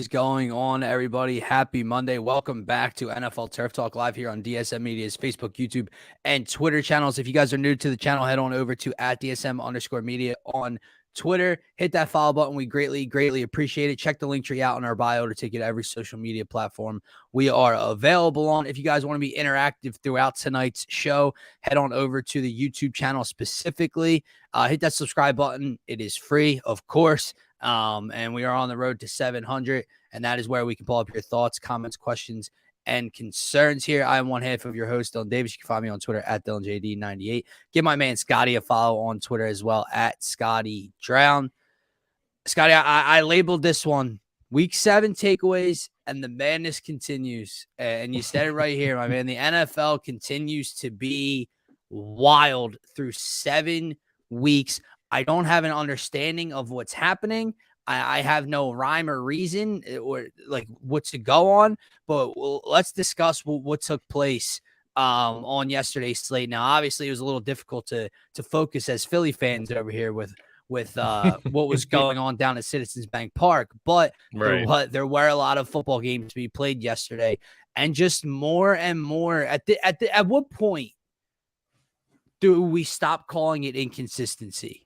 is going on, everybody? Happy Monday. Welcome back to NFL Turf Talk live here on DSM Media's Facebook, YouTube, and Twitter channels. If you guys are new to the channel, head on over to @DSM_media on Twitter. Hit that follow button. We greatly appreciate it. Check the link tree out in our bio to take you to every social media platform we are available on. If you guys want to be interactive throughout tonight's show, head on over to the YouTube channel specifically. Hit that subscribe button. It is free, of course. And we are on the road to 700, and that is where we can pull up your thoughts, comments, questions, and concerns here. I am one half of your host, Dylan Davis. You can find me on Twitter at DylanJD98. Give my man Scotty a follow on Twitter as well at Scotty Drown. Scotty, I labeled this one Week 7 takeaways, and the madness continues. And you said it right here, my man. The NFL continues to be wild through 7 weeks. I don't have an understanding of what's happening. I have no rhyme or reason or like what to go on, but let's discuss what took place on yesterday's slate. Now, obviously, it was a little difficult to focus as Philly fans over here with what was going on down at Citizens Bank Park, but right. there were a lot of football games to be played yesterday, and just more and more at what point do we stop calling it inconsistency?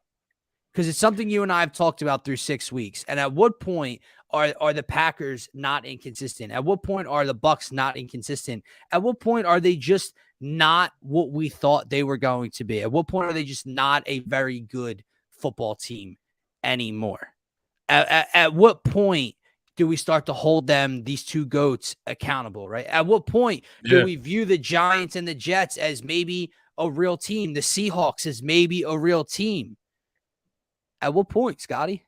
Because it's something you and I have talked about through 6 weeks. And at what point are the Packers not inconsistent? At what point are the Bucs not inconsistent? At what point are they just not what we thought they were going to be? At what point are they just not a very good football team anymore? At what point do we start to hold them, these two GOATs, accountable, right? At what point do we view the Giants and the Jets as maybe a real team, the Seahawks as maybe a real team? At what point, Scotty?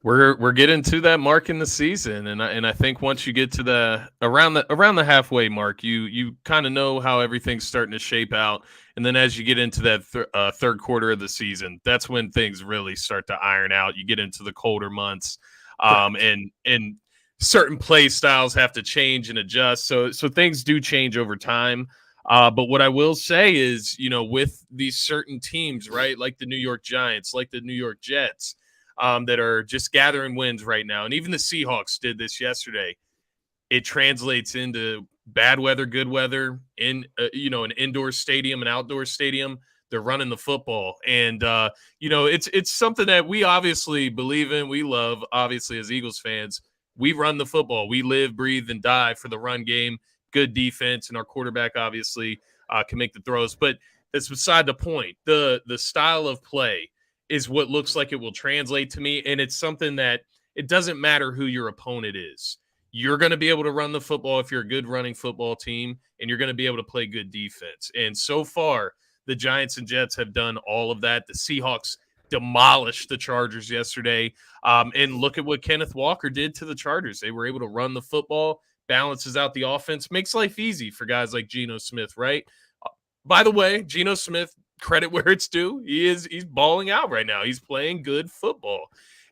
We're getting to that mark in the season, and I think once you get to the around the halfway mark, you kind of know how everything's starting to shape out, and then as you get into that third quarter of the season, that's when things really start to iron out. You get into the colder months, and certain play styles have to change and adjust. So things do change over time. But what I will say is, with these certain teams, right, like the New York Giants, like the New York Jets, that are just gathering wins right now, and even the Seahawks did this yesterday, it translates into bad weather, good weather, in an indoor stadium, an outdoor stadium. They're running the football, and it's something that we obviously believe in. We love, obviously, as Eagles fans. We run the football. We live, breathe, and die for the run game. Good defense, and our quarterback obviously can make the throws, but that's beside the point. The style of play is what looks like it will translate to me, and it's something that it doesn't matter who your opponent is. You're going to be able to run the football if you're a good running football team, and you're going to be able to play good defense. And so far, the Giants and Jets have done all of that. The Seahawks demolished the Chargers yesterday, and look at what Kenneth Walker did to the Chargers. They were able to run the football, balances out the offense, makes life easy for guys like Geno Smith, right? By the way, Geno Smith, credit where it's due. He's balling out right now. He's playing good football.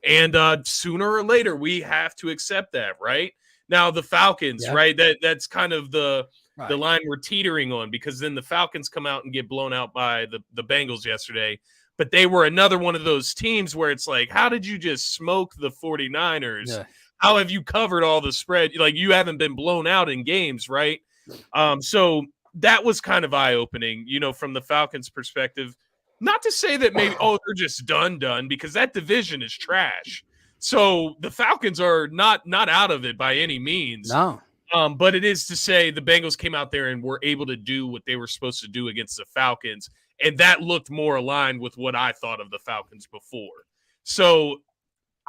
And sooner or later, we have to accept that, right? Now, the Falcons, right? That's kind of the line we're teetering on, because then the Falcons come out and get blown out by the Bengals yesterday. But they were another one of those teams where it's like, how did you just smoke the 49ers? Yeah. How have you covered all the spread? Like, you haven't been blown out in games, right? So that was kind of eye-opening, from the Falcons' perspective. Not to say that maybe, they're just done, because that division is trash. So the Falcons are not out of it by any means. No. But it is to say the Bengals came out there and were able to do what they were supposed to do against the Falcons, and that looked more aligned with what I thought of the Falcons before. So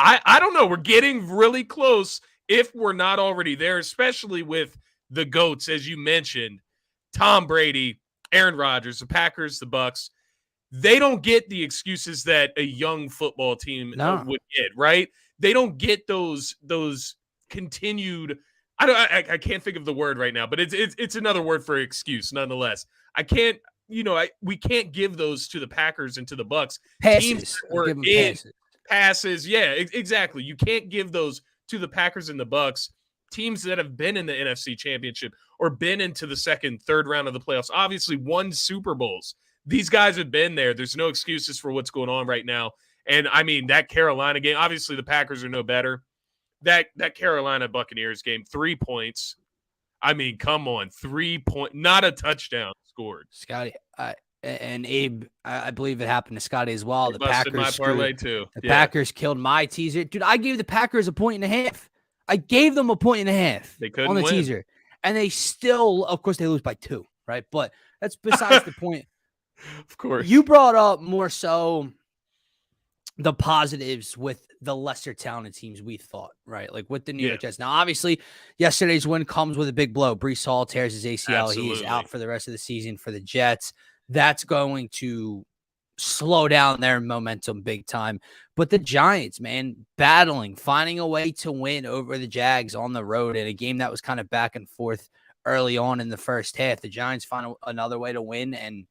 I don't know. We're getting really close if we're not already there, especially with the GOATs, as you mentioned, Tom Brady, Aaron Rodgers, the Packers, the Bucs. They don't get the excuses that a young football team would get, right? They don't get those continued. I can't think of the word right now, but it's another word for excuse, nonetheless. I can't. We can't give those to the Packers and to the Bucs. Passes. Passes. Yeah, exactly. You can't give those to the Packers and the Bucs, teams that have been in the NFC Championship or been into the second, third round of the playoffs, obviously won Super Bowls. These guys have been there. There's no excuses for what's going on right now. And, I mean, that Carolina game, obviously the Packers are no better. that Carolina Buccaneers game, 3 points. I mean, come on, 3 point, not a touchdown scored. Scotty, and Abe, I believe it happened to Scotty as well. They busted my parlay too. The Packers killed my teaser. Dude, I gave the Packers a point and a half. I gave them a point and a half They couldn't on the win. teaser. And they still, of course, they lose by 2, right? But that's besides the point. Of course. You brought up more so the positives with the lesser talented teams we thought, right? Like with the New York Jets. Now, obviously, yesterday's win comes with a big blow. Breece Hall tears his ACL. Absolutely. He is out for the rest of the season for the Jets. That's going to slow down their momentum big time. But the Giants, man, battling, finding a way to win over the Jags on the road in a game that was kind of back and forth early on in the first half. The Giants find another way to win, and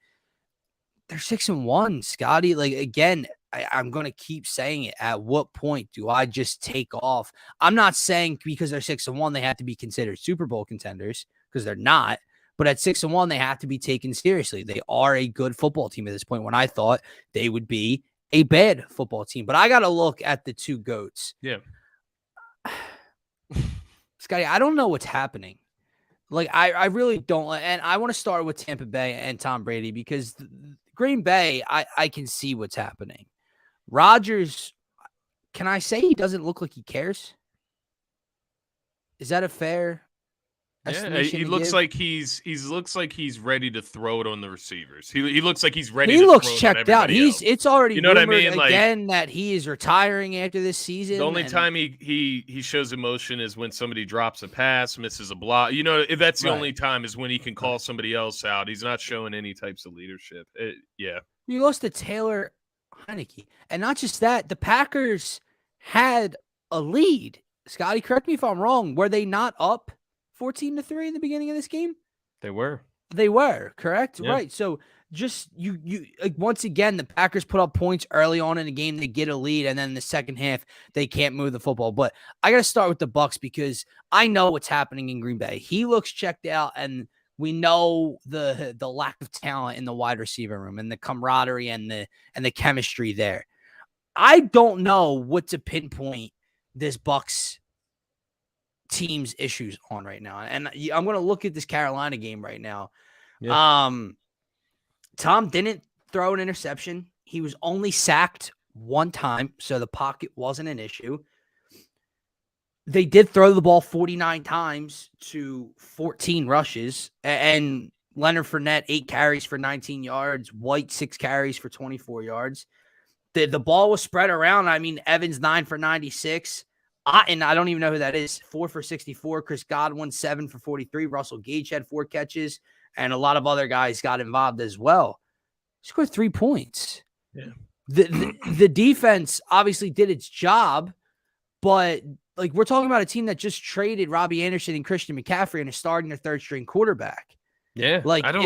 they're 6-1, Scotty. Like, again, I'm going to keep saying it. At what point do I just take off? I'm not saying because they're 6-1, they have to be considered Super Bowl contenders, because they're not. But at 6-1, they have to be taken seriously. They are a good football team at this point, when I thought they would be a bad football team. But I got to look at the two GOATs. Yeah. Scotty, I don't know what's happening. Like, I really don't. And I want to start with Tampa Bay and Tom Brady, because Green Bay, I can see what's happening. Rodgers, can I say he doesn't look like he cares? Is that a fair estimation? He looks like he's ready to throw it on the receivers. He looks like he's ready. He to looks throw checked it on out. Else. It's already, you know what I mean? Again, that he is retiring after this season. The only time he shows emotion is when somebody drops a pass, misses a block. You know, that's the only time is when he can call somebody else out. He's not showing any types of leadership. You lost to Taylor Heineke, and not just that. The Packers had a lead. Scotty, correct me if I'm wrong. Were they not up 14-3 in the beginning of this game? They were. They were, correct? Yeah. Right. So just you like, once again, the Packers put up points early on in the game. They get a lead, and then in the second half, they can't move the football. But I got to start with the Bucs, because I know what's happening in Green Bay. He looks checked out, and we know the lack of talent in the wide receiver room, and the camaraderie and the chemistry there. I don't know what to pinpoint this Bucs team's issues on right now. And I'm going to look at this Carolina game right now. Yeah. Tom didn't throw an interception. He was only sacked one time, so the pocket wasn't an issue. They did throw the ball 49 times to 14 rushes, and Leonard Fournette, 8 carries for 19 yards, White, 6 carries for 24 yards. The ball was spread around. I mean, Evans, 9 for 96. And I don't even know who that is. 4 for 64. Chris Godwin, 7 for 43. Russell Gage had 4 catches, and a lot of other guys got involved as well. Scored 3 points. Yeah. The defense obviously did its job, but like, we're talking about a team that just traded Robbie Anderson and Christian McCaffrey and is starting their third string quarterback. Yeah, like I don't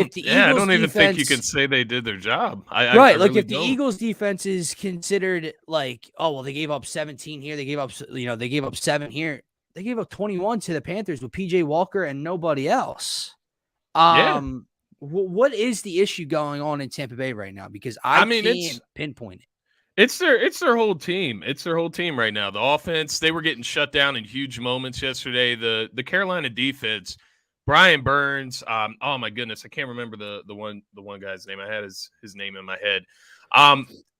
even think you can say they did their job. I really if the don't. Eagles defense is considered like, oh well, they gave up 17 here, they gave up 7 here, they gave up 21 to the Panthers with PJ Walker and nobody else. What is the issue going on in Tampa Bay right now? Because I can't pinpoint it. It's their whole team. It's their whole team right now. The offense, they were getting shut down in huge moments yesterday. The Carolina defense, Brian Burns. Oh my goodness, I can't remember the one guy's name. I had his name in my head.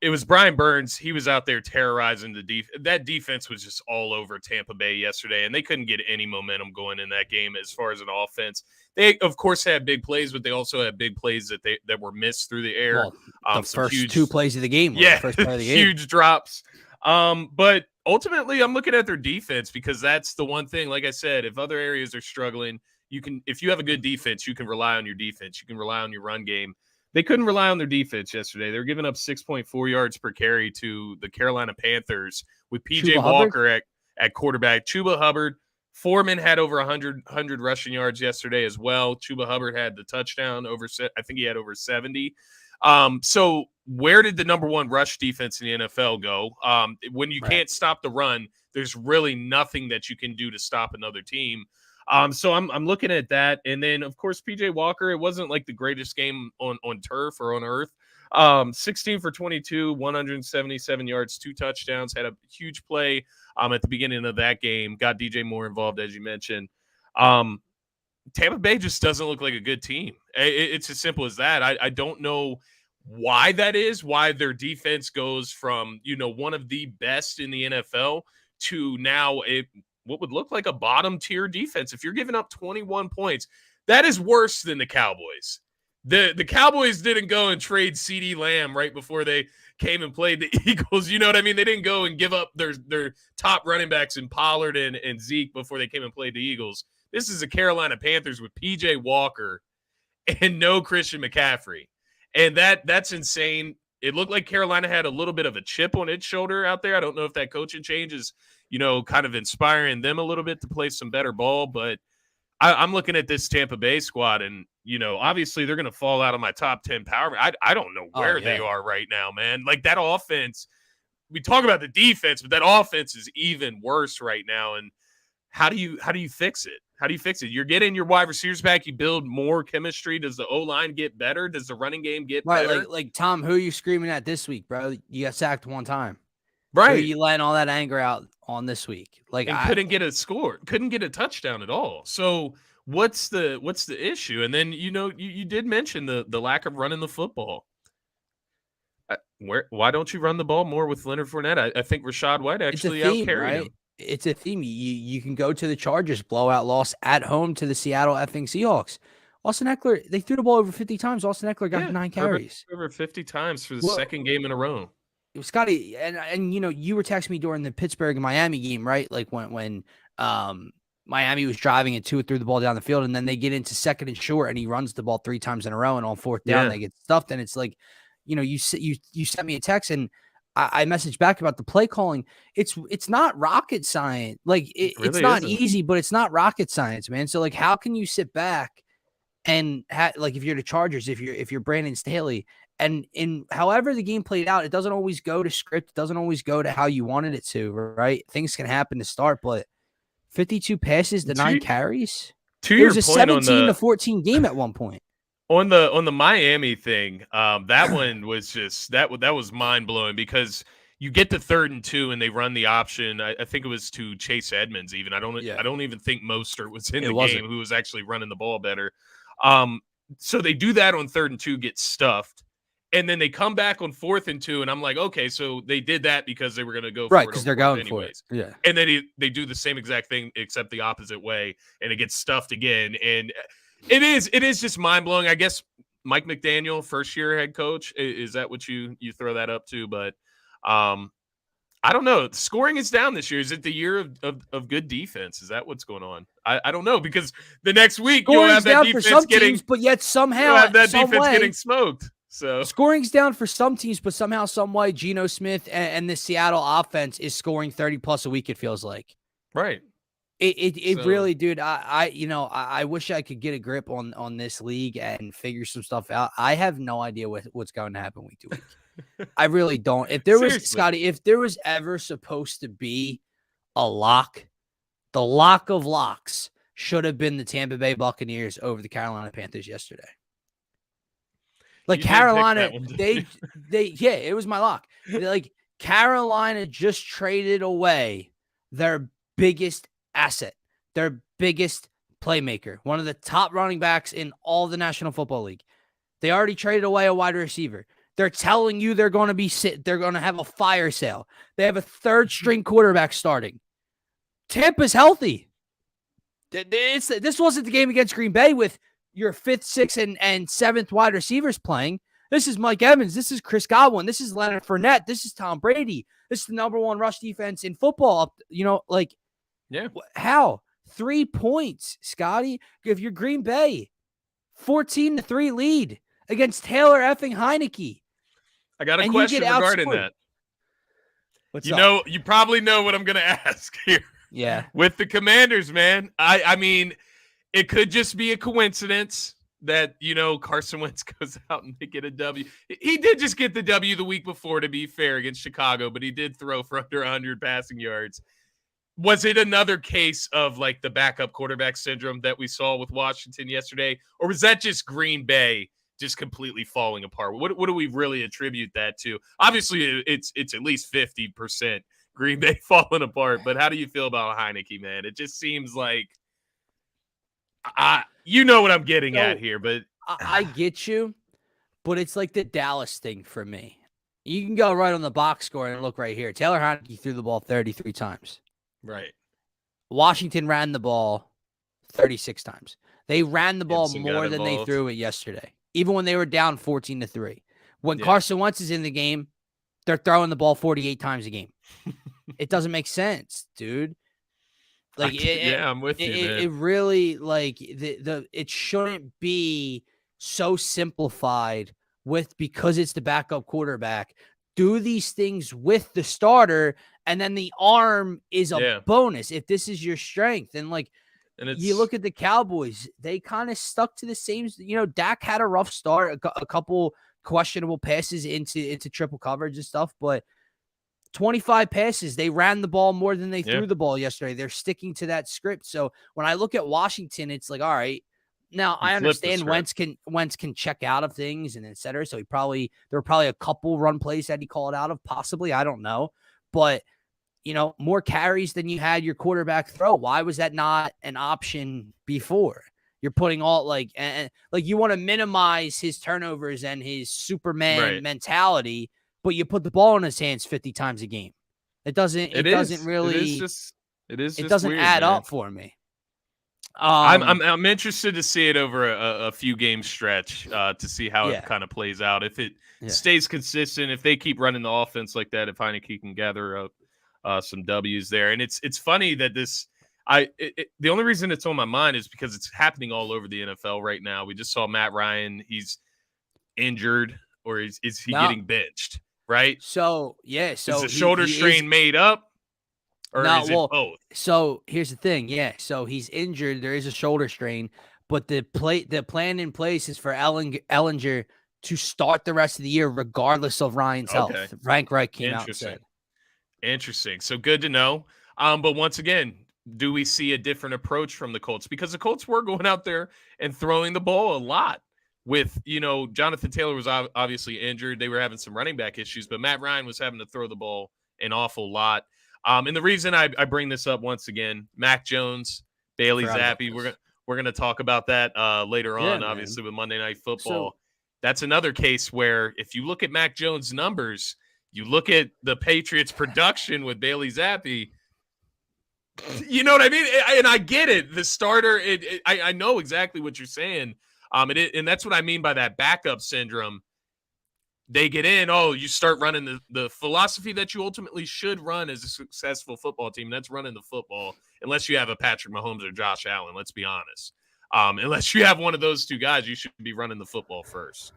It was Brian Burns. He was out there terrorizing the defense. That defense was just all over Tampa Bay yesterday, and they couldn't get any momentum going in that game as far as an offense. They, of course, had big plays, but they also had big plays that were missed through the air. Well, the first huge, 2 plays of the game. Yeah, the first part of the game. Huge drops. But ultimately, I'm looking at their defense, because that's the one thing. Like I said, if other areas are struggling, if you have a good defense, you can rely on your defense. You can rely on your run game. They couldn't rely on their defense yesterday. They were giving up 6.4 yards per carry to the Carolina Panthers with PJ Walker at quarterback. Chuba Hubbard. Foreman had over 100 rushing yards yesterday as well. Chuba Hubbard had the touchdown I think he had over 70. So where did the number 1 rush defense in the NFL go? When you can't stop the run, there's really nothing that you can do to stop another team. So I'm looking at that. And then, of course, PJ Walker, it wasn't like the greatest game on turf or on earth. 16 for 22, 177 yards, 2 touchdowns, had a huge play at the beginning of that game, got DJ Moore involved, as you mentioned. Tampa Bay just doesn't look like a good team. It's as simple as that. I don't know why that is, why their defense goes from, one of the best in the NFL to now what would look like a bottom tier defense. If you're giving up 21 points, that is worse than the Cowboys. The Cowboys didn't go and trade CeeDee Lamb right before they came and played the Eagles. You know what I mean? They didn't go and give up their top running backs in Pollard and Zeke before they came and played the Eagles. This is a Carolina Panthers with PJ Walker and no Christian McCaffrey. And that's insane. It looked like Carolina had a little bit of a chip on its shoulder out there. I don't know if that coaching change is, kind of inspiring them a little bit to play some better ball. But I'm looking at this Tampa Bay squad, and, obviously they're going to fall out of my top 10 power. I don't know where they are right now, man. Like, that offense, we talk about the defense, but that offense is even worse right now. And how do you fix it? How do you fix it? You're getting your wide receivers back. You build more chemistry. Does the O-line get better? Does the running game get better? Like Tom, who are you screaming at this week, bro? You got sacked one time. Right. Who are you letting all that anger out on this week? Like, and couldn't get a score, couldn't get a touchdown at all. So what's the issue? And then, you did mention the lack of running the football. Why don't you run the ball more with Leonard Fournette? I think Rachaad White actually outcarried him. It's a theme. You can go to the Chargers blowout loss at home to the Seattle effing Seahawks. Austin Eckler, they threw the ball over 50 times. Austin Eckler got 9 carries. Over 50 times for the second game in a row. Scotty, and you were texting me during the Pittsburgh and Miami game, right? Like when Miami was driving and Tua threw the ball down the field, and then they get into second and short, and he runs the ball 3 times in a row, and on fourth down they get stuffed, and it's like, you sent me a text, and I messaged back about the play calling. It's not rocket science. Like really it's not isn't. easy, but it's not rocket science, man. So like, how can you sit back and like, if you're the Chargers, if you're Brandon Staley, and in however the game played out, it doesn't always go to script. It doesn't always go to how you wanted it to, right? Things can happen to start, but 52 passes to 9 carries. It was a 17-14 game at one point. On the Miami thing, that one was just that was mind blowing, because you get the 3rd and 2 and they run the option. I think it was to Chase Edmonds. Even I don't even think Mostert was in the game, who was actually running the ball better. So they do that on 3rd and 2, get stuffed, and then they come back on 4th and 2, and I'm like, okay, so they did that because they were going to go for it, because they're going anyways. for it. Yeah, and then they do the same exact thing except the opposite way, and it gets stuffed again, and it is just mind-blowing. I guess Mike McDaniel, first-year head coach, is that what you throw that up to? But I don't know. Scoring is down this year. Is it the year of good defense? Is that what's going on? I don't know, because the next week you'll have that defense getting – but yet somehow getting smoked. So scoring's down for some teams, but somehow, some way, Geno Smith and the Seattle offense is scoring 30-plus a week, it feels like. Right. It really, dude. I wish I could get a grip on this league and figure some stuff out. I have no idea what's going to happen week to week. I really don't. If there was Scotty, if there was ever supposed to be a lock, the lock of locks should have been the Tampa Bay Buccaneers over the Carolina Panthers yesterday. Like, Carolina, it was my lock. Like, Carolina just traded away their biggest asset, their biggest playmaker, one of the top running backs in all the National Football League. They already traded away a wide receiver. They're telling you they're going to have a fire sale. They have a 3rd string quarterback starting. Tampa's healthy. This wasn't the game against Green Bay with your 5th, 6th, and 7th wide receivers playing. This is Mike Evans. This is Chris Godwin. This is Leonard Fournette. This is Tom Brady. This is the number 1 rush defense in football. Yeah. How? 3 points, Scotty. If you're Green Bay, 14-3 lead against Taylor effing Heineke. I got a question regarding that. What's up? You probably know what I'm going to ask here. Yeah. With the Commanders, man. I mean, it could just be a coincidence that, Carson Wentz goes out and they get a W. He did just get the W the week before, to be fair, against Chicago, but he did throw for under 100 passing yards. Was it another case of like the backup quarterback syndrome that we saw with Washington yesterday? Or was that just Green Bay just completely falling apart? What do we really attribute that to? Obviously, it's at least 50% Green Bay falling apart. But how do you feel about Heineke, man? It just seems like you know what I'm getting at So here, but I get you, but it's like the Dallas thing for me. You can go right on the box score and look right here. Taylor Heineke threw the ball 33 times. right. Washington ran the ball 36 times. They ran the ball Gibson got more than they involved. threw it yesterday, even when they were down 14-3. When Yeah. Carson Wentz is in the game, they're throwing the ball 48 times a game. It doesn't make sense, dude. Like, I'm with you, man. It really, like, it shouldn't be so simplified because it's the backup quarterback. Do these things with the starter, and then the arm is a bonus if this is your strength. And like, and you look at the Cowboys, they kind of stuck to the same. Dak had a rough start, a couple questionable passes into triple coverage and stuff, but 25 passes. They ran the ball more than they threw the ball yesterday. They're sticking to that script. So when I look at Washington, it's like, all right. Now I understand Wentz can check out of things and et cetera. So there were probably a couple run plays that he called out of, possibly. I don't know. But more carries than you had your quarterback throw. Why was that not an option before? You're putting all like you want to minimize his turnovers and his Superman mentality, but you put the ball in his hands 50 times a game. It doesn't add up for me. I'm interested to see it over a few game stretch to see how it kind of plays out. If it stays consistent, if they keep running the offense like that, if Heineke can gather up some W's there. And it's funny that the only reason it's on my mind is because it's happening all over the NFL right now. We just saw Matt Ryan. He's injured, or is he getting benched? Right. So is the shoulder strain made up, or is it both? So here's the thing. Yeah. So he's injured. There is a shoulder strain, but the plan in place is for Ellinger to start the rest of the year, regardless of Ryan's health. Frank Reich came out and said. Interesting. So good to know. But once again, do we see a different approach from the Colts? Because the Colts were going out there and throwing the ball a lot. With, Jonathan Taylor was obviously injured. They were having some running back issues, but Matt Ryan was having to throw the ball an awful lot. And the reason I bring this up once again, Mac Jones, Bailey Zappi, we're gonna talk about that later on, obviously, with Monday Night Football. So, that's another case where if you look at Mac Jones' numbers, you look at the Patriots' production with Bailey Zappi, you know what I mean? And I get it. The starter, I know exactly what you're saying. And that's what I mean by that backup syndrome. They get in, you start running the philosophy that you ultimately should run as a successful football team. That's running the football, unless you have a Patrick Mahomes or Josh Allen, let's be honest. Unless you have one of those two guys, you should be running the football first.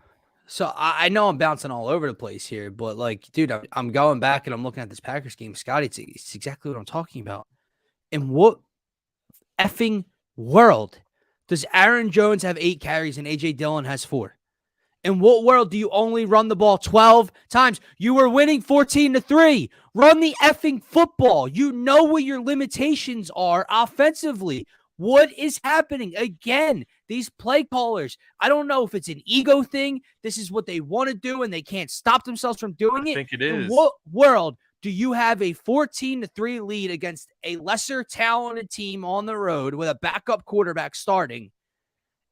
So I know I'm bouncing all over the place here, but like, dude, I'm going back and I'm looking at this Packers game. Scotty, it's exactly what I'm talking about. In what effing world does Aaron Jones have 8 carries and A.J. Dillon has 4? In what world do you only run the ball 12 times? You were winning 14-3. Run the effing football. You know what your limitations are offensively. What is happening? Again, these play callers, I don't know if it's an ego thing. This is what they want to do, and they can't stop themselves from doing it. I think it is. In what world do you have a 14-3 lead against a lesser talented team on the road with a backup quarterback starting,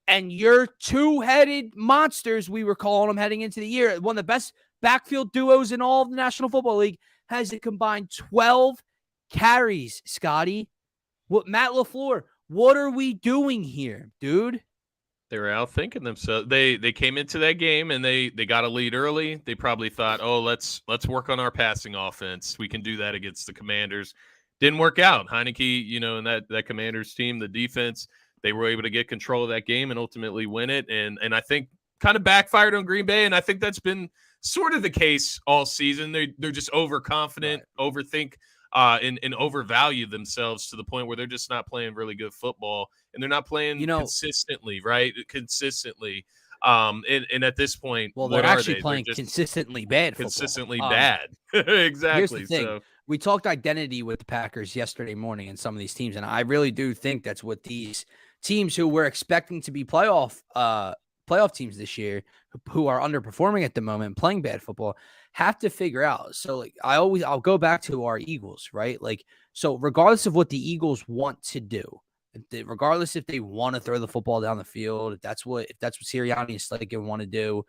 and your two-headed monsters, we were calling them heading into the year, one of the best backfield duos in all of the National Football League, has a combined 12 carries, Scotty? Matt LaFleur, what are we doing here, dude? They were out thinking themselves. They came into that game and they got a lead early. They probably thought, let's work on our passing offense. We can do that against the Commanders. Didn't work out. Heineke, and that Commanders team, the defense, they were able to get control of that game and ultimately win it. And I think kind of backfired on Green Bay. And I think that's been sort of the case all season. They're just overconfident, overthink, and overvalue themselves to the point where they're just not playing really good football, and they're not playing consistently, right? Consistently. And at this point, they're actually playing consistently bad football. Consistently bad. Exactly. Here's the thing. We talked identity with the Packers yesterday morning and some of these teams, and I really do think that's what these teams who we're expecting to be playoff playoff teams this year who are underperforming at the moment, playing bad football, have to figure out. So like I'll go back to our Eagles, right? Like, so regardless of what the Eagles want to do, regardless if they want to throw the football down the field, if that's what Sirianni and Slate want to do,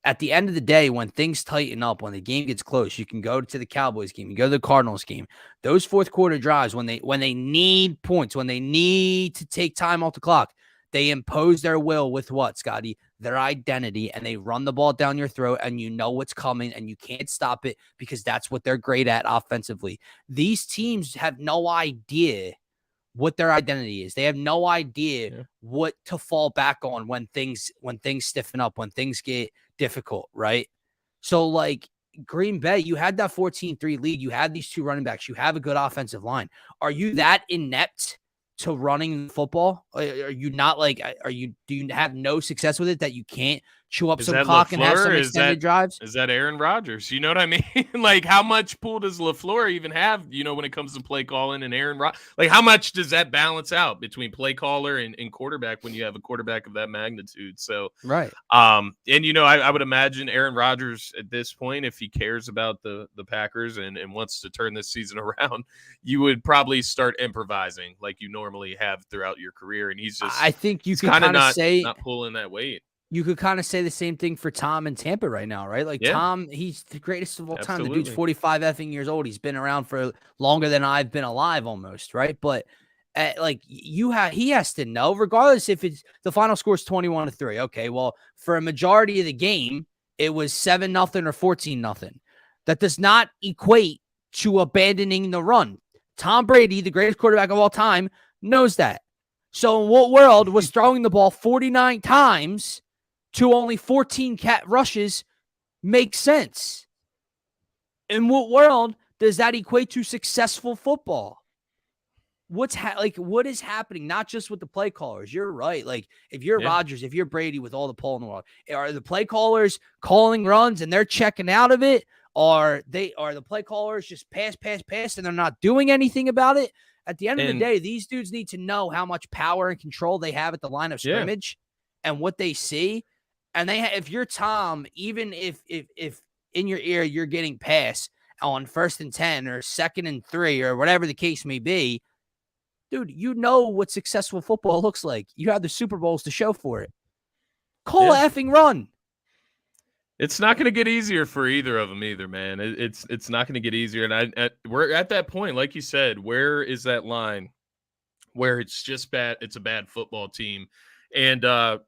at the end of the day, when things tighten up, when the game gets close, you can go to the Cowboys game, you go to the Cardinals game. Those fourth quarter drives, when they need points, when they need to take time off the clock, they impose their will with what, Scotty? Their identity, and they run the ball down your throat, and you know what's coming, and you can't stop it because that's what they're great at offensively. These teams have no idea what their identity is. They have no idea what to fall back on when things stiffen up, when things get difficult, right? So like Green Bay, you had that 14-3 lead. You had these two running backs. You have a good offensive line. Are you that inept to running the football? Are you not like, do you have no success with it that you can't chew up some clock and have some extended drives? Is that Aaron Rodgers? You know what I mean? Like, how much pull does LaFleur even have, when it comes to play calling and Aaron Rodgers? Like, how much does that balance out between play caller and quarterback when you have a quarterback of that magnitude? So, right. And, I would imagine Aaron Rodgers at this point, if he cares about the Packers and wants to turn this season around, you would probably start improvising like you normally have throughout your career. And he's just, I think you could kind of say, not pulling that weight. You could kind of say the same thing for Tom in Tampa right now, right? Like Tom, he's the greatest of all time. The dude's 45 effing years old. He's been around for longer than I've been alive almost, right? But he has to know, regardless if it's the final score is 21-3. Okay, well, for a majority of the game, it was 7-0 or 14-0. That does not equate to abandoning the run. Tom Brady, the greatest quarterback of all time, knows that. So in what world was throwing the ball 49 times to only 14 rushes makes sense? In what world does that equate to successful football? What is happening? Not just with the play callers. You're right. Like, if you're Rodgers, if you're Brady with all the pull in the world, are the play callers calling runs and they're checking out of it? Are the play callers just pass, and they're not doing anything about it? At the end of the day, these dudes need to know how much power and control they have at the line of scrimmage and what they see. And if you're Tom, even if in your ear you're getting passed on 1st and 10 or 2nd and 3 or whatever the case may be, dude, you know what successful football looks like. You have the Super Bowls to show for it. Call a effing run. It's not going to get easier for either of them either, man. It's not going to get easier. And we're at that point, like you said, where is that line where it's just bad? It's a bad football team. And,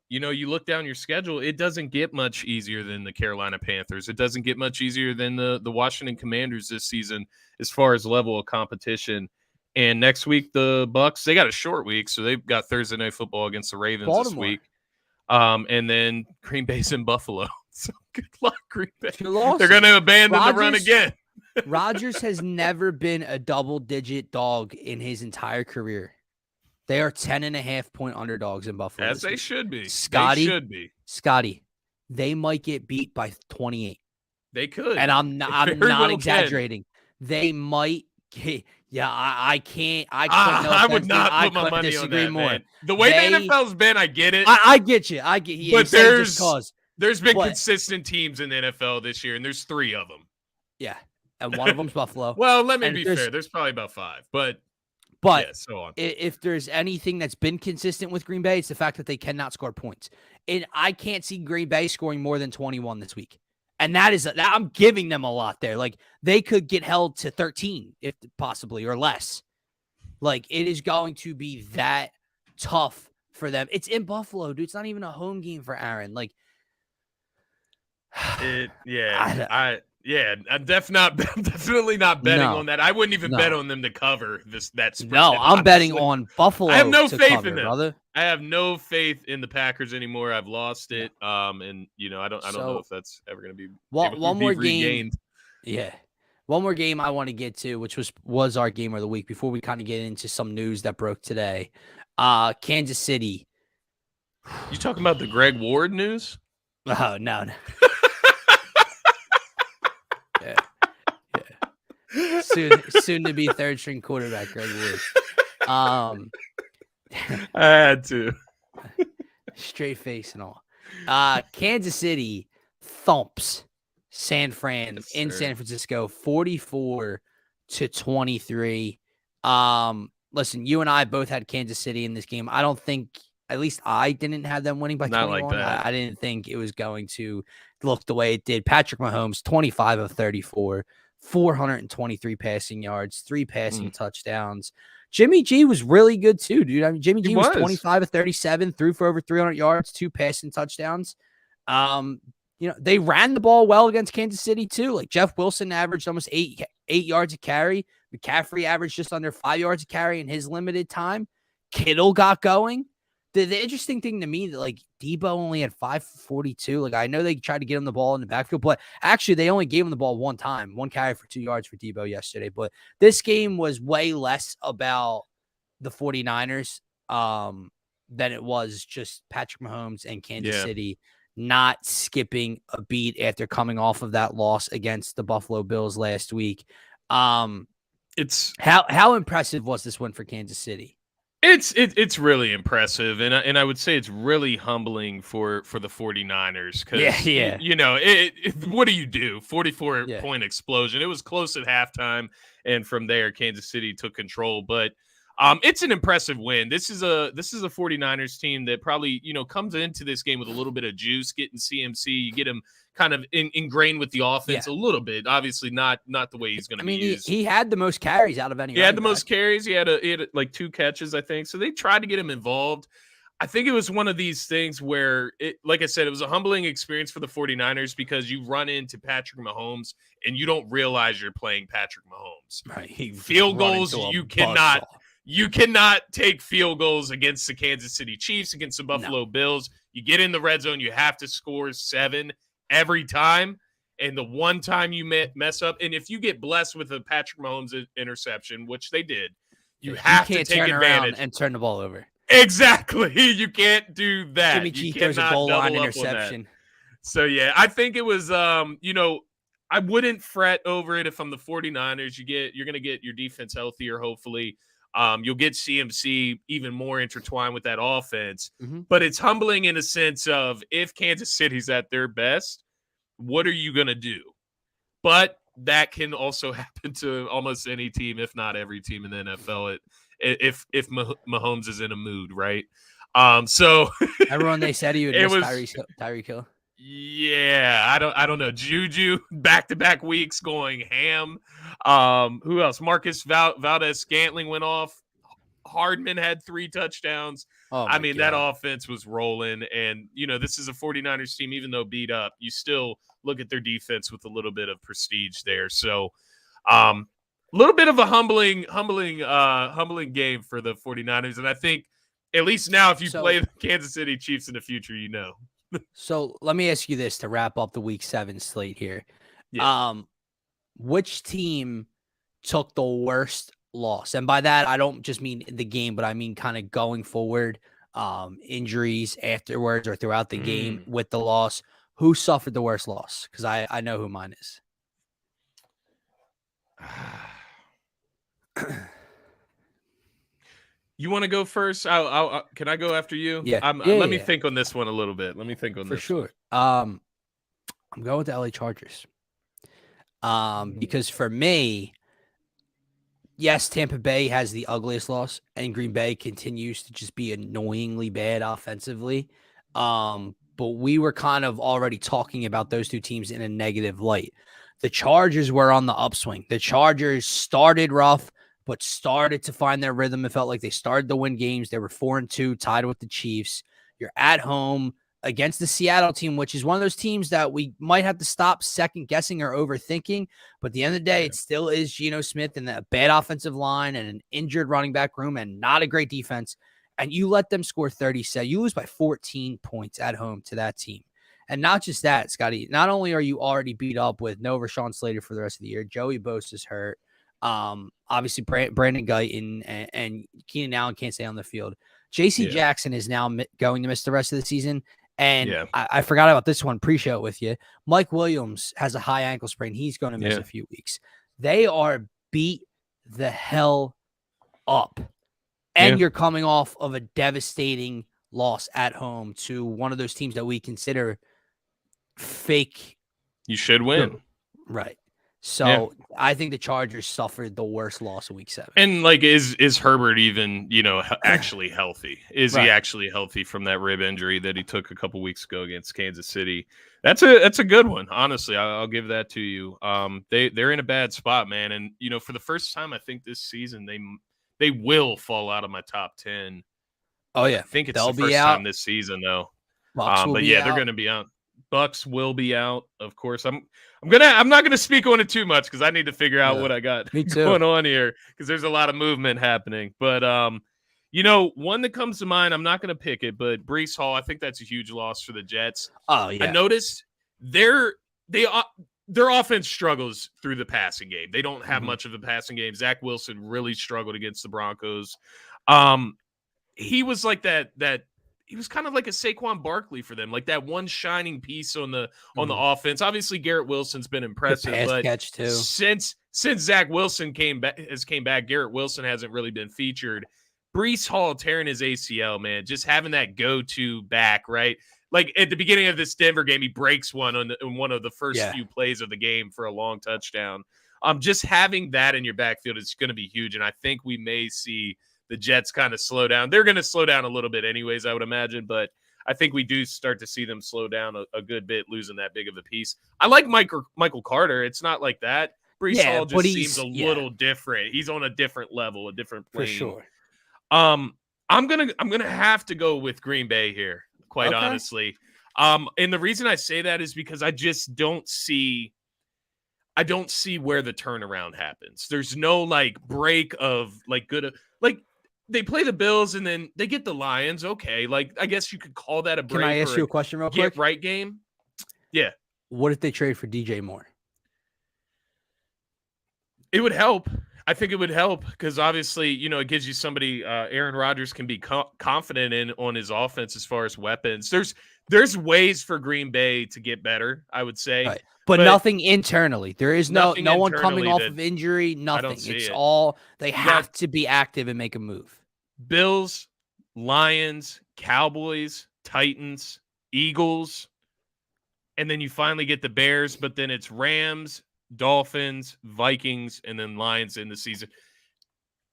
you look down your schedule, it doesn't get much easier than the Carolina Panthers. It doesn't get much easier than the Washington Commanders this season as far as level of competition. And next week, the Bucs, they got a short week, so they've got Thursday Night Football against the Ravens this week. And then Green Bay's in Buffalo. So good luck, Green Bay. They're going to abandon the run again. Rodgers has never been a double-digit dog in his entire career. They are 10.5-point underdogs in Buffalo. As they should be. Scotty, they might get beat by 28. They could. And I'm not exaggerating. They might get, I would not put my money on that, man. The way the NFL's been, I get it. I get you. But there's been consistent teams in the NFL this year, and there's 3 of them. Yeah, and one of them's Buffalo. Well, let me be fair. There's probably about 5, but so on. If there's anything that's been consistent with Green Bay, it's the fact that they cannot score points. And I can't see Green Bay scoring more than 21 this week. And I'm giving them a lot there. Like, they could get held to 13 if possibly or less. Like, it is going to be that tough for them. It's in Buffalo, dude. It's not even a home game for Aaron. Like, I'm definitely not betting on that. I wouldn't even bet on them to cover that spread. No, I'm betting on Buffalo. I have no faith cover, in them. Brother. I have no faith in the Packers anymore. I've lost it. I don't know if that's ever going to be one more regained. Game. Yeah. One more game I want to get to, which was our game of the week before we kind of get into some news that broke today. Kansas City. You talking about the Greg Ward news? Oh, no. Soon to be third string quarterback, Greg Ward. I had to. Straight face and all. Kansas City thumps San Fran Yes, in sir. San Francisco 44-23. Listen, you and I both had Kansas City in this game. I don't think, at least I didn't have them winning by Not 21. like that. I didn't think it was going to look the way it did. Patrick Mahomes, 25 of 34, 423 passing yards, 3 passing touchdowns. Jimmy G was really good too, dude. I mean, Jimmy G was 25 of 37, threw for over 300 yards, 2 passing touchdowns. They ran the ball well against Kansas City too. Like Jeff Wilson averaged almost 8 yards a carry. McCaffrey averaged just under 5 yards a carry in his limited time. Kittle got going. The interesting thing to me that like Debo only had 542. Like I know they tried to get him the ball in the backfield, but actually they only gave him the ball one time, 1 carry for 2 yards for Debo yesterday. But this game was way less about the 49ers than it was just Patrick Mahomes and Kansas City not skipping a beat after coming off of that loss against the Buffalo Bills last week. It's how impressive was this win for Kansas City? It's really impressive, and I would say it's really humbling for the 49ers because what do you do? 44-point explosion. It was close at halftime, and from there Kansas City took control. But it's an impressive win. This is a 49ers team that probably comes into this game with a little bit of juice. Getting CMC, you get him kind of ingrained with the offense a little bit. Obviously, not the way he's going to be used. He had the most carries out of any. He had the most carries. He had like 2 catches, I think. So they tried to get him involved. I think it was one of these things where, like I said, it was a humbling experience for the 49ers because you run into Patrick Mahomes and you don't realize you're playing Patrick Mahomes. Right. Field goals, you cannot take field goals against the Kansas City Chiefs, against the Buffalo Bills. You get in the red zone, you have to score 7 every time. And the one time you mess up, and if you get blessed with a Patrick Mahomes interception, which they did, you have to take advantage and turn the ball over. Exactly. You can't do that. Jimmy G throws a goal line interception. So, I think it was, I wouldn't fret over it if I'm the 49ers. You're going to get your defense healthier, hopefully. You'll get CMC even more intertwined with that offense. Mm-hmm. But it's humbling in a sense of if Kansas City's at their best, what are you going to do? But that can also happen to almost any team, if not every team in the NFL. If Mahomes is in a mood, right? So everyone they said he would miss Tyreek Hill. Yeah, I don't know. Juju back-to-back weeks going ham. Who else? Marcus Valdez-Scantling went off. Hardman had 3 touchdowns. That offense was rolling. And, this is a 49ers team, even though beat up, you still look at their defense with a little bit of prestige there. So, a little bit of a humbling game for the 49ers. And I think, at least now, if you play the Kansas City Chiefs in the future, So let me ask you this to wrap up the Week 7 slate here. Yeah. Which team took the worst loss? And by that, I don't just mean the game, but I mean kind of going forward, injuries afterwards or throughout the game with the loss. Who suffered the worst loss? Because I know who mine is. You want to go first? Can I go after you? Yeah. Let me think on this one a little bit. Let me think on this. For sure. I'm going with the LA Chargers. Because for me, yes, Tampa Bay has the ugliest loss, and Green Bay continues to just be annoyingly bad offensively. But we were kind of already talking about those 2 teams in a negative light. The Chargers were on the upswing. The Chargers started rough, but started to find their rhythm. It felt like they started to win games. They were 4-2, tied with the Chiefs. You're at home against the Seattle team, which is one of those teams that we might have to stop second guessing or overthinking. But at the end of the day, it still is Geno Smith and a bad offensive line and an injured running back room and not a great defense. And you let them score 37. You lose by 14 points at home to that team. And not just that, Scotty, not only are you already beat up with no Rashawn Slater for the rest of the year, Joey Bosa's hurt. Obviously Brandon Guyton and Keenan Allen can't stay on the field. JC Jackson is now going to miss the rest of the season. And I forgot about this one, pre-show it with you. Mike Williams has a high ankle sprain. He's going to miss a few weeks. They are beat the hell up. And you're coming off of a devastating loss at home to one of those teams that we consider fake. You should win. Right. So I think the Chargers suffered the worst loss of week 7. And like, is Herbert even, actually healthy? Is he actually healthy from that rib injury that he took a couple weeks ago against Kansas City? That's a good one. Honestly, I'll give that to you. They're in a bad spot, man. And, for the first time, I think this season, they will fall out of my top 10. Oh yeah. I think it's the first time this season though. But yeah, they're going to be out. Bucks will be out, of course. I'm not gonna speak on it too much because I need to figure out what I got going on here because there's a lot of movement happening. But one that comes to mind, I'm not gonna pick it, but Breece Hall, I think that's a huge loss for the Jets. Oh yeah, I noticed their offense struggles through the passing game. They don't have much of a passing game. Zach Wilson really struggled against the Broncos. He was like that. He was kind of like a Saquon Barkley for them, like that one shining piece on the offense. Obviously, Garrett Wilson's been impressive, but catch too. Since Zach Wilson came back, Garrett Wilson hasn't really been featured. Breece Hall tearing his ACL, man, just having that go-to back, right? Like at the beginning of this Denver game, he breaks one on one of the first few plays of the game for a long touchdown. Just having that in your backfield is going to be huge, and I think we may see the Jets kind of slow down. They're going to slow down a little bit anyways, I would imagine, but I think we do start to see them slow down a good bit, losing that big of a piece. I like Michael Carter. It's not like that. Breece Hall just seems a little different. He's on a different level, a different plane. For sure. I'm gonna have to go with Green Bay here, quite honestly. And the reason I say that is because I just don't see where the turnaround happens. There's no like break of like good they play the Bills and then they get the Lions. Okay, like I guess you could call that a break. Can I ask you a question real quick? Get right game. Yeah. What if they trade for DJ Moore? It would help. I think it would help because obviously, it gives you somebody Aaron Rodgers can be confident in on his offense as far as weapons. There's ways for Green Bay to get better, I would say. Right. But nothing internally. There is no one coming off of injury, nothing. It's all they have to be active and make a move. Bills, Lions, Cowboys, Titans, Eagles, and then you finally get the Bears, but then it's Rams, Dolphins, Vikings, and then Lions in the season.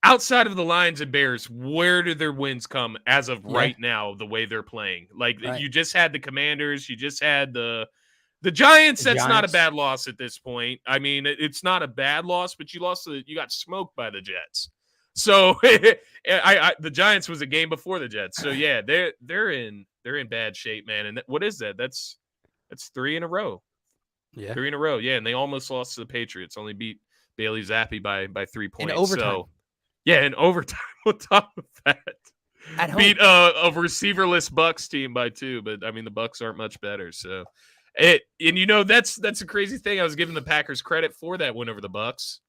Outside of the Lions and Bears, where do their wins come as of right now, the way they're playing? Like you just had the Commanders, you just had the Giants. That's not a bad loss at this point. I mean, it's not a bad loss, but you got smoked by the Jets. So the Giants was a game before the Jets. So yeah, they're in bad shape, man. And what is that? That's 3 in a row. Yeah. 3 in a row. Yeah. And they almost lost to the Patriots, only beat Bailey Zappi by 3 points. In overtime. So, yeah, in overtime on top of that. Beat a receiverless Bucks team by 2, but I mean the Bucks aren't much better. So that's a crazy thing. I was giving the Packers credit for that win over the Bucks.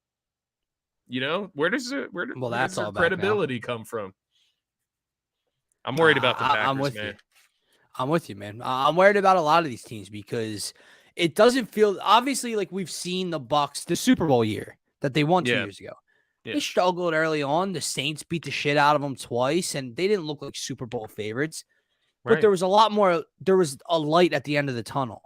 Where does their credibility come from? I'm worried about the Packers, man. I'm with you, man. I'm worried about a lot of these teams because it doesn't feel obviously like we've seen the Bucks, the Super Bowl year that they won 2 years ago. Yeah. They struggled early on. The Saints beat the shit out of them twice, and they didn't look like Super Bowl favorites. Right. But there was a lot more. There was a light at the end of the tunnel.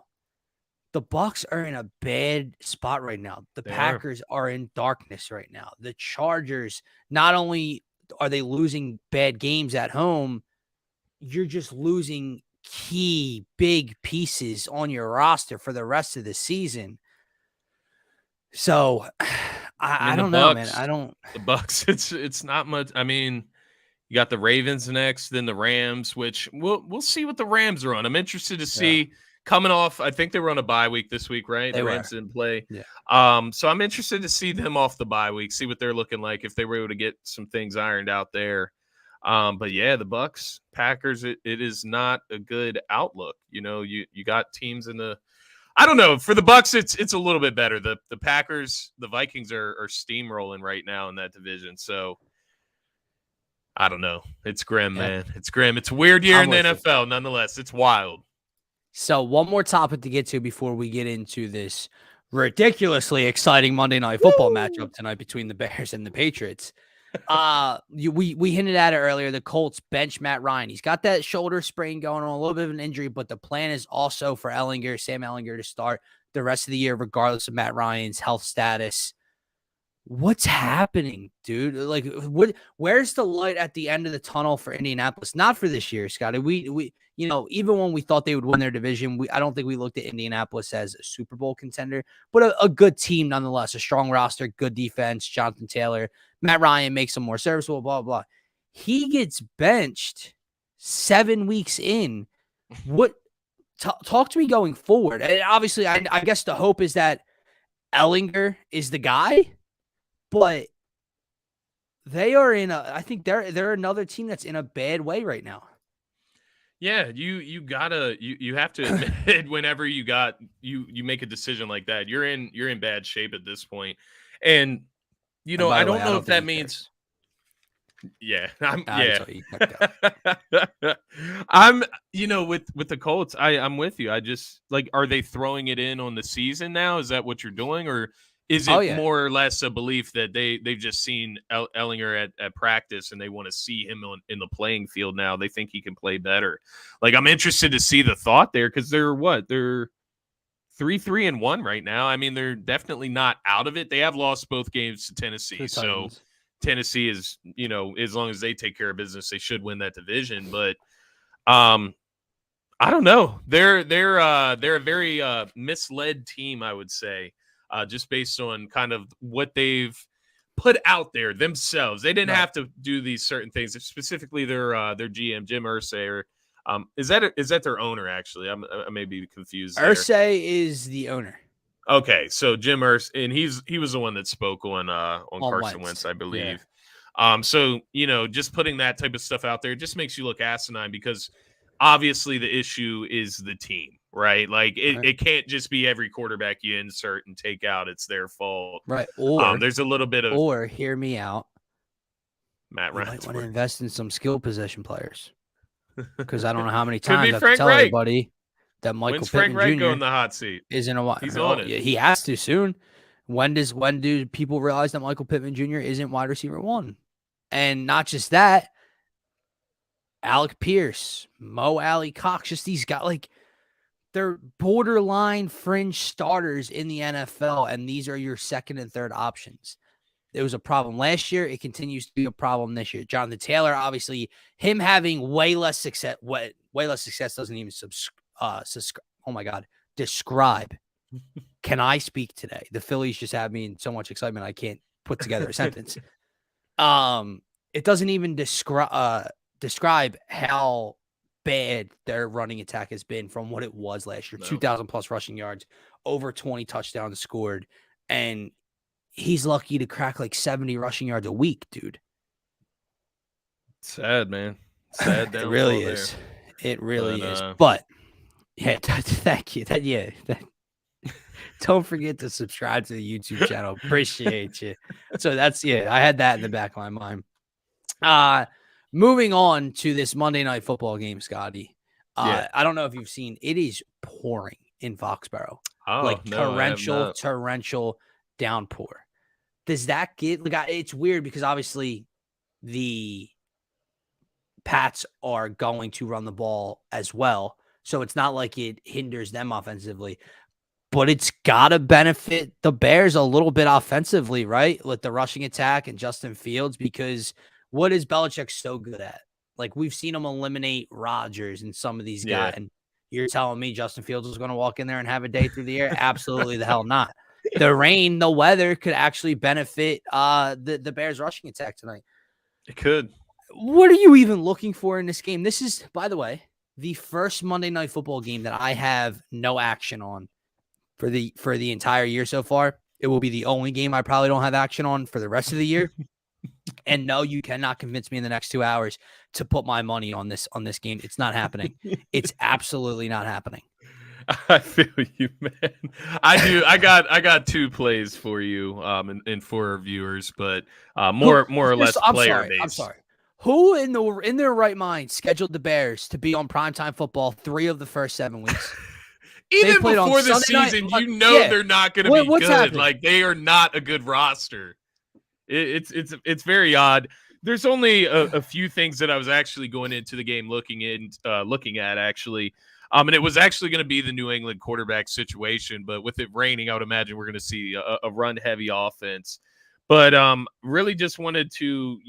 The Bucks are in a bad spot right now. The Packers are in darkness right now. The Chargers, not only are they losing bad games at home, you're just losing key big pieces on your roster for the rest of the season. So I don't know, man. The Bucks, it's not much. I mean, you got the Ravens next, then the Rams, which we'll see what the Rams are on. I'm interested to see. Coming off, I think they were on a bye week this week, right? The Rams didn't play. Yeah. So I'm interested to see them off the bye week, see what they're looking like, if they were able to get some things ironed out there. But yeah, the Bucks, Packers, it is not a good outlook. You got teams in the, I don't know, for the Bucks, it's a little bit better. The Packers, the Vikings are steamrolling right now in that division. So I don't know. It's grim, man. It's grim. It's a weird year in the NFL. Nonetheless, it's wild. So one more topic to get to before we get into this ridiculously exciting Monday Night Football matchup tonight between the Bears and the Patriots. We hinted at it earlier. The Colts bench Matt Ryan. He's got that shoulder sprain going on, a little bit of an injury, but the plan is also for Sam Ellinger, to start the rest of the year, regardless of Matt Ryan's health status. What's happening, dude? Like, where's the light at the end of the tunnel for Indianapolis? Not for this year, Scotty. We even when we thought they would win their division, I don't think we looked at Indianapolis as a Super Bowl contender, but a good team nonetheless, a strong roster, good defense, Jonathan Taylor, Matt Ryan makes them more serviceable, blah, blah, blah. He gets benched 7 weeks in. What? Talk to me going forward. And obviously, I guess the hope is that Ellinger is the guy. But they are I think they're another team that's in a bad way right now. Yeah, you have to admit whenever you make a decision like that, you're in bad shape at this point. And I don't know if that means yeah, I'm with the Colts, I'm with you. I just are they throwing it in on the season now? Is that what you're doing, or is it more or less a belief that they've just seen Ellinger at practice and they want to see him in the playing field now? They think he can play better. I'm interested to see the thought there, because they're 3-3-1 right now. I mean, they're definitely not out of it. They have lost both games to Tennessee, so Tennessee is, as long as they take care of business, they should win that division. But I don't know. They're a very misled team, I would say. Just based on kind of what they've put out there themselves. They didn't have to do these certain things. Specifically, their GM, Jim Irsay, is that their owner, actually? I may be confused there. Irsay is the owner. Okay, so Jim Irsay, and he was the one that spoke on Carson Wentz, I believe. Yeah. So, just putting that type of stuff out there just makes you look asinine, because obviously the issue is the team. Right? It can't just be every quarterback you insert and take out, it's their fault. Right. Or there's a little bit of... Or, hear me out, Matt Ryan might want to invest in some skill position players. Because I don't know how many times I have to tell Wright. Everybody that Michael Pittman Frank Wright Jr. go in the hot seat? Isn't a He's on it. He has to soon. When do people realize that Michael Pittman Jr. isn't wide receiver 1? And not just that, Alec Pierce, Mo Alley Cox, just these guys, they're borderline fringe starters in the NFL, and these are your second and third options. It was a problem last year. It continues to be a problem this year. Jonathan Taylor, obviously, him having way less success doesn't even describe. Can I speak today? The Phillies just have me in so much excitement I can't put together a sentence. It doesn't even describe how bad their running attack has been from what it was last year. 2,000 plus rushing yards, over 20 touchdowns scored, and he's lucky to crack 70 rushing yards a week, dude. Sad, man. Sad. It really is. It really is. But yeah, thank you. Don't forget to subscribe to the YouTube channel. Appreciate you. So I had that in the back of my mind. Moving on to this Monday Night Football game, Scotty. I don't know if you've seen, it is pouring in Foxborough. Torrential downpour. Does that get, it's weird because obviously the Pats are going to run the ball as well. So it's not like it hinders them offensively, but it's got to benefit the Bears a little bit offensively, right? With the rushing attack and Justin Fields, because what is Belichick so good at? We've seen him eliminate Rodgers and some of these guys. And you're telling me Justin Fields was going to walk in there and have a day through the air? Absolutely the hell not. The rain, the weather could actually benefit the Bears rushing attack tonight. It could. What are you even looking for in this game? This is, by the way, the first Monday Night Football game that I have no action on for the entire year so far. It will be the only game I probably don't have action on for the rest of the year. And no, you cannot convince me in the next 2 hours to put my money on this game. It's not happening. It's absolutely not happening. I feel you, man. I do. I got 2 plays for you, and for our viewers, but more or less player based. I'm sorry. Who in their right mind scheduled the Bears to be on primetime football 3 of the first 7 weeks? Even before the season, they're not going to be good. Happening? They are not a good roster. It's very odd. There's only a few things that I was actually going into the game looking at actually. And it was actually going to be the New England quarterback situation, but with it raining, I would imagine we're going to see a run heavy offense. But really just wanted to,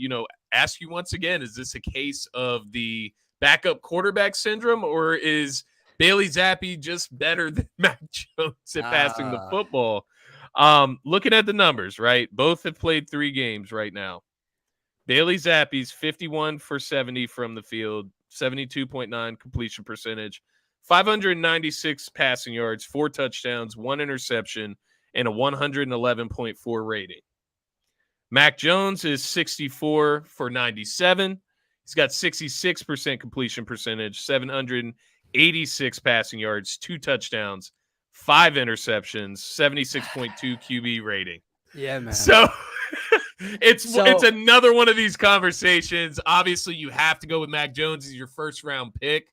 ask you once again, is this a case of the backup quarterback syndrome, or is Bailey Zappi just better than Mac Jones at passing the football? Looking at the numbers, right? Both have played 3 games right now. Bailey Zappi's 51 for 70 from the field, 72.9 completion percentage, 596 passing yards, 4 touchdowns, 1 interception, and a 111.4 rating. Mac Jones is 64 for 97. He's got 66% completion percentage, 786 passing yards, 2 touchdowns, 5 interceptions, 76.2 QB rating. Yeah, man. So it's another one of these conversations. Obviously, you have to go with Mac Jones as your first round pick,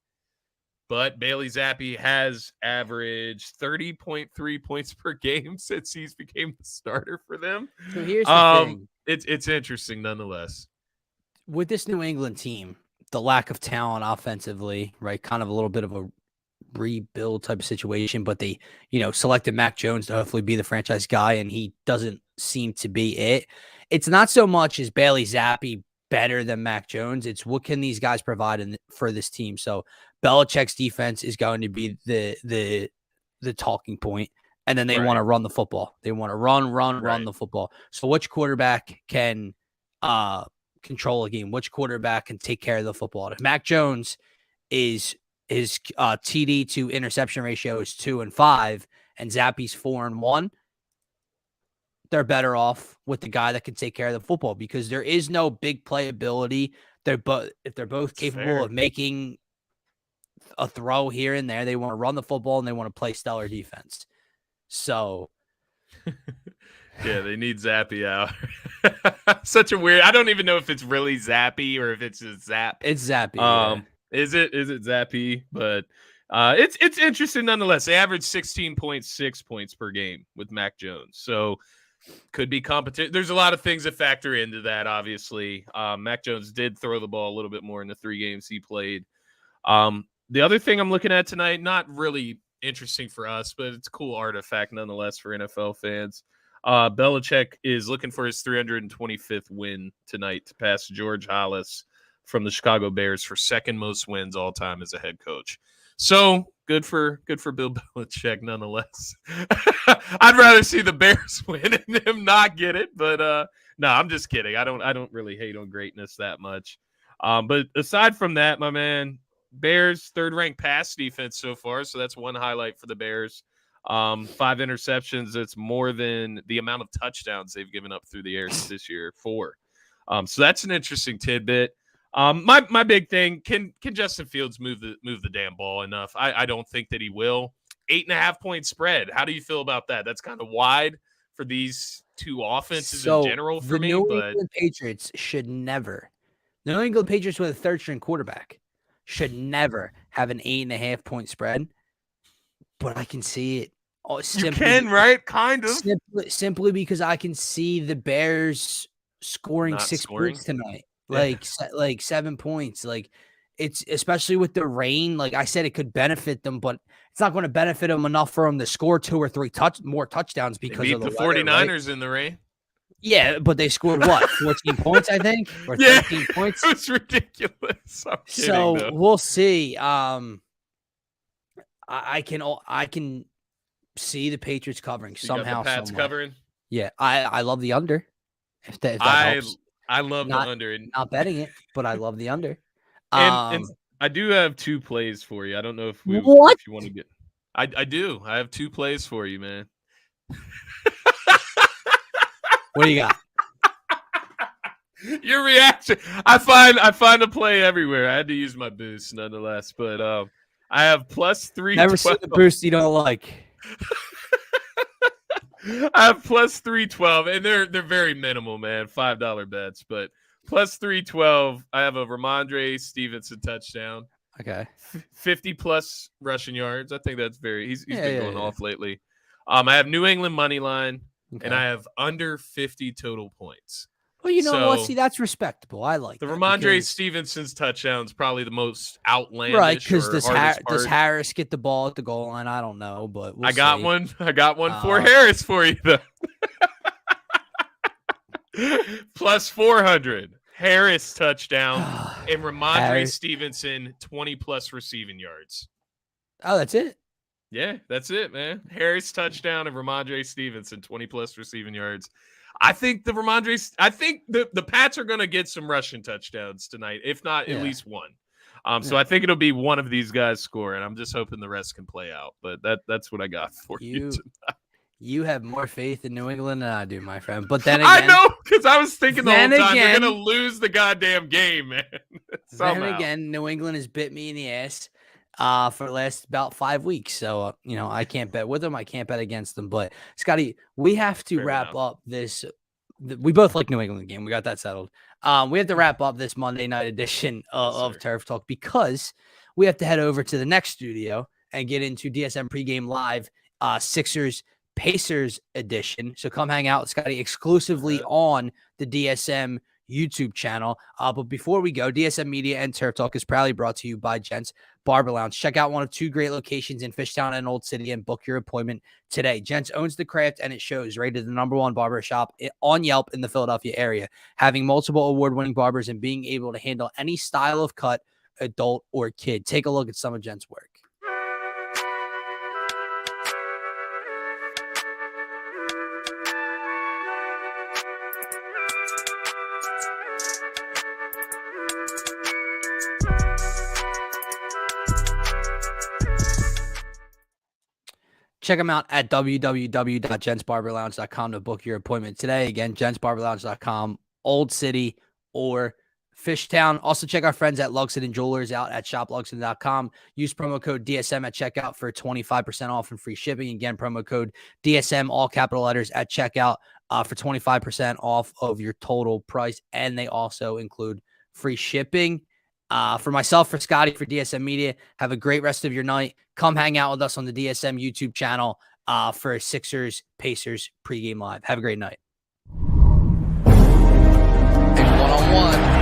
but Bailey Zappi has averaged 30.3 points per game since he's became the starter for them. So here's the thing. It's interesting nonetheless. With this New England team, the lack of talent offensively, right? Kind of a little bit of a rebuild type of situation, but they, selected Mac Jones to hopefully be the franchise guy, and he doesn't seem to be it. It's not so much as Bailey Zappi better than Mac Jones. It's what can these guys provide for this team. So Belichick's defense is going to be the talking point, and then they want to run the football. They want to run the football. So which quarterback can control a game? Which quarterback can take care of the football? If Mac Jones is his TD to interception ratio is 2-5, and Zappi's 4-1, they're better off with the guy that can take care of the football because there is no big playability. If they're both capable of making a throw here and there, they want to run the football and they want to play stellar defense. So, yeah, they need Zappi out. Such a weird. I don't even know if it's really Zappi or if it's just Zap. It's Zappi. Yeah. Is it Zappi? But it's interesting nonetheless. They average 16.6 points per game with Mac Jones, so could be competition. There's a lot of things that factor into that. Obviously, Mac Jones did throw the ball a little bit more in the 3 games he played. The other thing I'm looking at tonight, not really interesting for us, but it's a cool artifact nonetheless for NFL fans. Belichick is looking for his 325th win tonight to pass George Halas from the Chicago Bears for second most wins all time as a head coach. So good for Bill Belichick nonetheless. I'd rather see the Bears win and him not get it, but no, I'm just kidding. I don't really hate on greatness that much. But aside from that, my man, Bears 3rd-ranked pass defense so far, so that's one highlight for the Bears. 5 interceptions. It's more than the amount of touchdowns they've given up through the air this year. 4. So that's an interesting tidbit. My big thing, can Justin Fields move the damn ball enough? I don't think that he will. 8.5 point spread. How do you feel about that? That's kind of wide for these two offenses in general for me. The New England Patriots should never. The New England Patriots with a 3rd-string quarterback should never have an 8.5 point spread. But I can see it. You can, right? Kind of. Simply because I can see the Bears scoring 6 points tonight. Like 7 points. Like, it's especially with the rain. Like I said, it could benefit them, but it's not going to benefit them enough for them to score 2 or 3 more touchdowns because of the weather, 49ers in the rain. Yeah, but they scored what? 14 points, I think, or 13 points. It's ridiculous. I'm kidding, though. We'll see. I can see the Patriots covering somehow. The Pats covering. Yeah, I love the under. If that helps. I love the under. Not betting it, but I love the under. And I do have 2 plays for you. I don't know if you want to get. I do. I have 2 plays for you, man. What do you got? Your reaction. I find a play everywhere. I had to use my boost nonetheless, but I have plus 312. Never seen the boost you don't like. I have plus 312, and they're very minimal, man. $5 bets, but plus 312. I have a Ramondre Stevenson touchdown. Okay. 50 plus rushing yards. I think that's he's been going off lately. I have New England money line, and I have under 50 total points. Well, you know what? So See, that's respectable. I like the that Ramondre because Stevenson's touchdown is probably the most right, outlandish because or hardest does part. Harris get the ball at the goal line? I don't know, but we'll I got see. one. I got one for Uh, Harris for you though. Plus 400. Harris touchdown and Ramondre Harris. Stevenson 20 plus receiving yards. Oh, that's it. Yeah, that's it, man. Harris touchdown and Ramondre Stevenson 20 plus receiving yards. I think the Pats are going to get some rushing touchdowns tonight, if not at least one. So I think it'll be one of these guys scoring. I'm just hoping the rest can play out, but that's what I got for you tonight. You have more faith in New England than I do, my friend. But then again, I know, because I was thinking the whole time they're going to lose the goddamn game, man. Then again, New England has bit me in the ass for the last about 5 weeks. So, I can't bet with them. I can't bet against them. But, Scotty, we have to wrap up this. We both like New England game. We got that settled. We have to wrap up this Monday night edition of Turf Talk because we have to head over to the next studio and get into DSM pregame live Sixers Pacers edition. So come hang out with Scotty exclusively on the DSM YouTube channel. But before we go, DSM Media and Turf Talk is proudly brought to you by Gents Barber Lounge. Check out one of 2 great locations in Fishtown and Old City and book your appointment today. Gents owns the craft and it shows. Rated the #1 barber shop on Yelp in the Philadelphia area. Having multiple award-winning barbers and being able to handle any style of cut, adult or kid. Take a look at some of Gents' work. Check them out at www.gentsbarberlounge.com to book your appointment today. Again, gentsbarberlounge.com, Old City or Fishtown. Also, check our friends at Luxon & Jewelers out at shopluxon.com. Use promo code DSM at checkout for 25% off and free shipping. Again, promo code DSM, all capital letters, at checkout for 25% off of your total price. And they also include free shipping. For myself, for Scotty, for DSM Media, have a great rest of your night. Come hang out with us on the DSM YouTube channel for Sixers Pacers pregame live. Have a great night. And one-on-one.